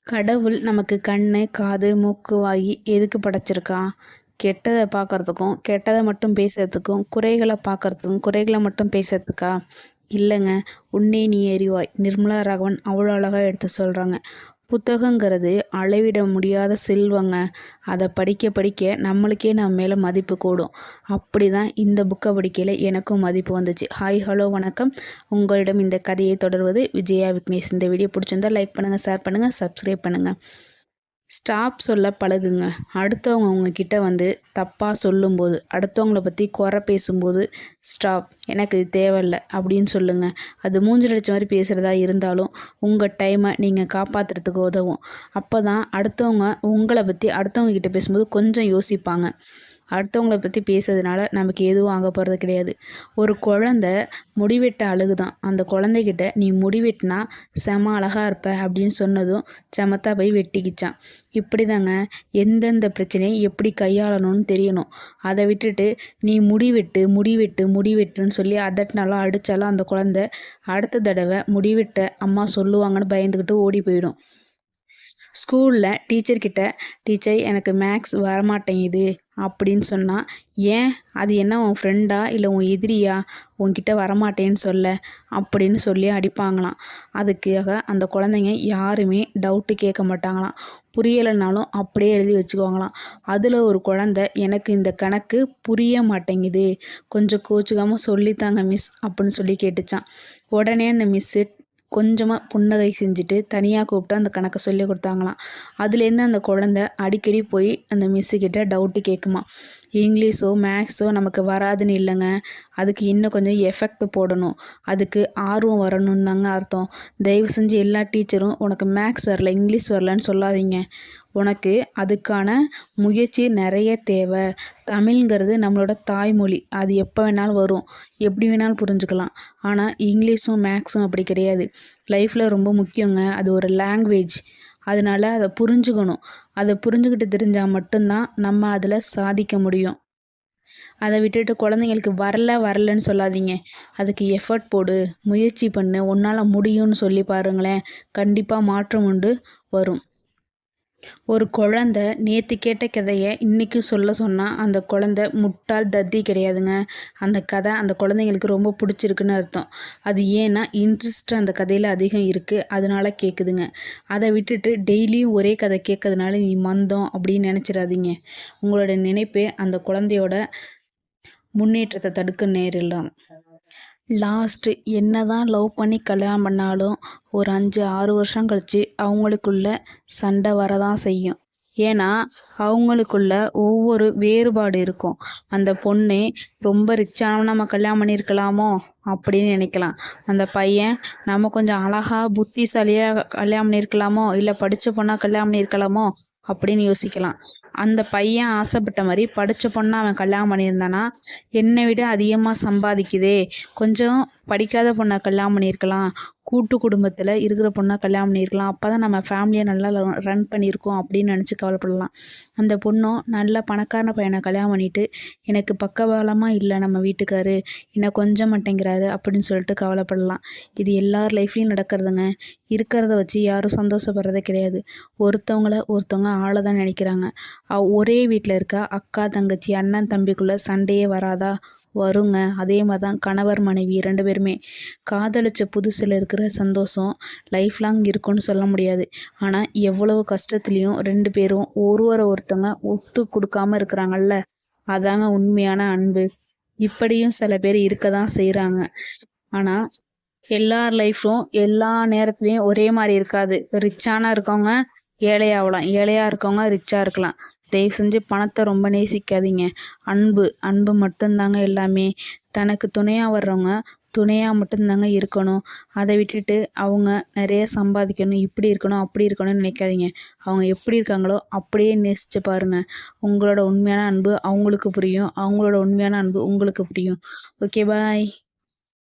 கடவுள் நமக்கு கண்ணு, காது, மூக்கு, வாய் எதுக்கு படைச்சிருக்கான்? கெட்டதை பார்க்கறதுக்கும், கெட்டதை மட்டும் பேசுறதுக்கும், குறைகளை பார்க்கறதுக்கும், குறைகளை மட்டும் பேசுறதுக்கா? இல்லைங்க. உன்னே நீ அறிவாய். நிர்மலா ராகவன் அவ்வளோ அழகாக எடுத்து சொல்கிறாங்க. புத்தகங்கிறது அளவிட முடியாத செல்வங்க. அதை படிக்க படிக்க நம்மளுக்கே நம்ம மேலே மதிப்பு கூடும். அப்படி தான் இந்த புக்கை படிக்கையில் எனக்கும் மதிப்பு வந்துச்சு. ஹாய், ஹலோ, வணக்கம். உங்களிடம் இந்த கதையை தொடர்வது விஜயா விக்னேஷ். இந்த வீடியோ பிடிச்சிருந்தால் லைக் பண்ணுங்கள், ஷேர் பண்ணுங்கள், சப்ஸ்கிரைப் பண்ணுங்கள். ஸ்டாப் சொல்ல பழகுங்க. அடுத்தவங்க உங்ககிட்ட வந்து தப்பாக சொல்லும்போது, அடுத்தவங்கள பற்றி குறை பேசும்போது ஸ்டாப், எனக்கு இது தேவையில்லை அப்படின்னு சொல்லுங்கள். அது மூஞ்சில் அடித்த மாதிரி பேசுகிறதா இருந்தாலும் உங்கள் டைமை நீங்கள் காப்பாற்றுறதுக்கு உதவும். அப்போ தான் அடுத்தவங்க உங்களை பற்றி அடுத்தவங்க கிட்ட பேசும்போது கொஞ்சம் யோசிப்பாங்க. அடுத்தவங்கள பற்றி பேசுறதுனால நமக்கு எதுவும் ஆக போகிறது கிடையாது. ஒரு குழந்த முடிவெட்ட அழுகுதான். அந்த குழந்தைகிட்ட நீ முடிவெட்டினா செம அழகாக இருப்ப அப்படின்னு சொன்னதும் செமத்தா போய் வெட்டிக்கிச்சான். இப்படி தாங்க எந்தெந்த பிரச்சனையை எப்படி கையாளணும்னு தெரியணும். அதை விட்டுட்டு நீ முடிவெட்டுன்னு சொல்லி அதட்டினாலும் அடித்தாலும் அந்த குழந்தை அடுத்த தடவை முடிவெட்ட அம்மா சொல்லுவாங்கன்னு பயந்துக்கிட்டு ஓடி போயிடும். ஸ்கூலில் டீச்சர் எனக்கு மேக்ஸ் வரமாட்டேங்குது அப்படின்னு சொன்னால், ஏன், அது என்ன உன் ஃப்ரெண்டா இல்லை உன் எதிரியா உன்கிட்ட வரமாட்டேன்னு சொல்ல அப்படின்னு சொல்லி அடிப்பாங்களாம். அதுக்காக அந்த குழந்தைங்க யாருமே டவுட்டு கேட்க மாட்டாங்களாம். புரியலைனாலும் அப்படியே எழுதி வச்சுக்குவாங்களாம். அதில் ஒரு குழந்தை எனக்கு இந்த கணக்கு புரிய மாட்டேங்குது, கொஞ்சம் கோச்சுக்காமல் சொல்லித்தாங்க மிஸ் அப்படின்னு சொல்லி கேட்டுச்சான். உடனே அந்த மிஸ்ஸு கொஞ்சமாக புன்னகை செஞ்சுட்டு தனியாக கூப்பிட்டு அந்த கணக்கை சொல்லி கொடுத்தாங்களாம். அதுலேருந்து அந்த குழந்தை அடிக்கடி போய் அந்த மிஸ்ஸுக்கிட்ட டவுட்டு கேட்குமா. இங்கிலீஷோ மேக்ஸோ நமக்கு வராதுன்னு இல்லைங்க, அதுக்கு இன்னும் கொஞ்சம் எஃபெக்ட் போடணும், அதுக்கு ஆர்வம் வரணும்னு தாங்க அர்த்தம். தயவு செஞ்சு எல்லா டீச்சரும் உனக்கு மேக்ஸ் வரல, இங்கிலீஷ் வரலன்னு சொல்லாதீங்க. உனக்கு அதுக்கான முயற்சி நிறைய தேவை. தமிழ்ங்கிறது நம்மளோட தாய்மொழி. அது எப்போ வேணாலும் வரும், எப்படி வேணாலும் புரிஞ்சுக்கலாம். ஆனால் இங்கிலீஷும் மேக்ஸும் அப்படி கிடையாது. லைஃப்பில் ரொம்ப முக்கியங்க. அது ஒரு லாங்குவேஜ். அதனால் அதை புரிஞ்சுக்கணும். அதை புரிஞ்சுக்கிட்டு தெரிஞ்சால் மட்டும்தான் நம்ம அதில் சாதிக்க முடியும். அதை விட்டுட்டு குழந்தைங்களுக்கு வரலன்னு சொல்லாதீங்க. அதுக்கு எஃபர்ட் போடு, முயற்சி பண்ணு, உன்னால் முடியும்னு சொல்லி பாருங்களேன். கண்டிப்பாக மாற்றம் உண்டு வரும். ஒரு குழந்த நேற்று கேட்ட கதையை இன்றைக்கி சொன்னால் அந்த குழந்த முட்டாள் தத்தி கிடையாதுங்க. அந்த கதை அந்த குழந்தைங்களுக்கு ரொம்ப பிடிச்சிருக்குன்னு அர்த்தம். அது ஏன்னா இன்ட்ரெஸ்ட் அந்த கதையில் அதிகம் இருக்குது, அதனால கேட்குதுங்க. அதை விட்டுட்டு டெய்லியும் ஒரே கதை கேட்கறதுனால நீ மந்தம் அப்படின்னு நினச்சிடாதீங்க. உங்களோட நினைப்பே அந்த குழந்தையோட முன்னேற்றத்தை தடுக்க நேரிடலாம். லாஸ்ட்டு என்ன தான் லவ் பண்ணி கல்யாணம் பண்ணாலும் ஒரு 5-6 வருஷம் கழித்து அவங்களுக்குள்ள சண்டை வரதான் செய்யும். ஏன்னா அவங்களுக்குள்ள ஒவ்வொரு வேறுபாடு இருக்கும். அந்த பொண்ணு ரொம்ப ரிச்சானவன் நம்ம கல்யாணம் பண்ணியிருக்கலாமோ அப்படின்னு நினைக்கலாம். அந்த பையன் நம்ம கொஞ்சம் அழகாக புத்திசாலியாக கல்யாணம் பண்ணியிருக்கலாமோ, இல்லை படித்த பொண்ணாக கல்யாணம் பண்ணியிருக்கலாமோ அப்படின்னு யோசிக்கலாம். அந்த பையன் ஆசைப்பட்ட மாதிரி படித்த பொண்ணை அவன் கல்யாணம் பண்ணியிருந்தானா, என்னை விட அதிகமாக சம்பாதிக்குதே, கொஞ்சம் படிக்காத பொண்ணை கல்யாணம் பண்ணியிருக்கலாம், கூட்டு குடும்பத்தில் இருக்கிற பொண்ணை கல்யாணம் பண்ணியிருக்கலாம், அப்போ தான் நம்ம ஃபேமிலியை நல்லா ரன் பண்ணியிருக்கோம் அப்படின்னு நினச்சி கவலைப்படலாம். அந்த பொண்ணும் நல்ல பணக்கார பையனை கல்யாணம் பண்ணிவிட்டு எனக்கு பக்கபலமாக இல்லை நம்ம வீட்டுக்காரு, என்னை கொஞ்சம் மாட்டேங்கிறாரு அப்படின்னு சொல்லிட்டு கவலைப்படலாம். இது எல்லார் லைஃப்லேயும் நடக்கிறதுங்க. இருக்கிறத வச்சு யாரும் சந்தோஷப்படுறதே கிடையாது. ஒருத்தவங்க ஆளை தான் நினைக்கிறாங்க. ஒரே வீட்டில் இருக்க அக்கா தங்கச்சி அண்ணன் தம்பிக்குள்ளே சண்டையே வராதா? வருங்க. அதே மாதிரி தான் கணவர் மனைவி 2 பேருமே. காதலிச்ச புதுசில் இருக்கிற சந்தோஷம் லைஃப் லாங் இருக்குன்னு சொல்ல முடியாது. ஆனால் எவ்வளவு கஷ்டத்துலேயும் 2 பேரும் ஒருத்தவங்க ஒத்து கொடுக்காம இருக்கிறாங்கல்ல, அதாங்க உண்மையான அன்பு. இப்படியும் சில பேர் இருக்க தான் செய்கிறாங்க. ஆனால் எல்லார் லைஃப்பும் எல்லா நேரத்துலையும் ஒரே மாதிரி இருக்காது. ரிச்சான இருக்கவங்க ஏழையாகலாம், ஏழையாக இருக்கவங்க ரிச்சாக இருக்கலாம். தயவு செஞ்சு பணத்தை ரொம்ப நேசிக்காதீங்க. அன்பு மட்டும்தாங்க எல்லாமே. தனக்கு துணையாக வர்றவங்க துணையாக மட்டும்தாங்க இருக்கணும். அதை விட்டுட்டு அவங்க நிறைய சம்பாதிக்கணும், இப்படி இருக்கணும் அப்படி இருக்கணும்னு நினைக்காதீங்க. அவங்க எப்படி இருக்காங்களோ அப்படியே நேசித்து பாருங்கள். உங்களோட உண்மையான அன்பு அவங்களுக்கு புரியும், அவங்களோட உண்மையான அன்பு உங்களுக்கு புரியும். ஓகே, பாய்.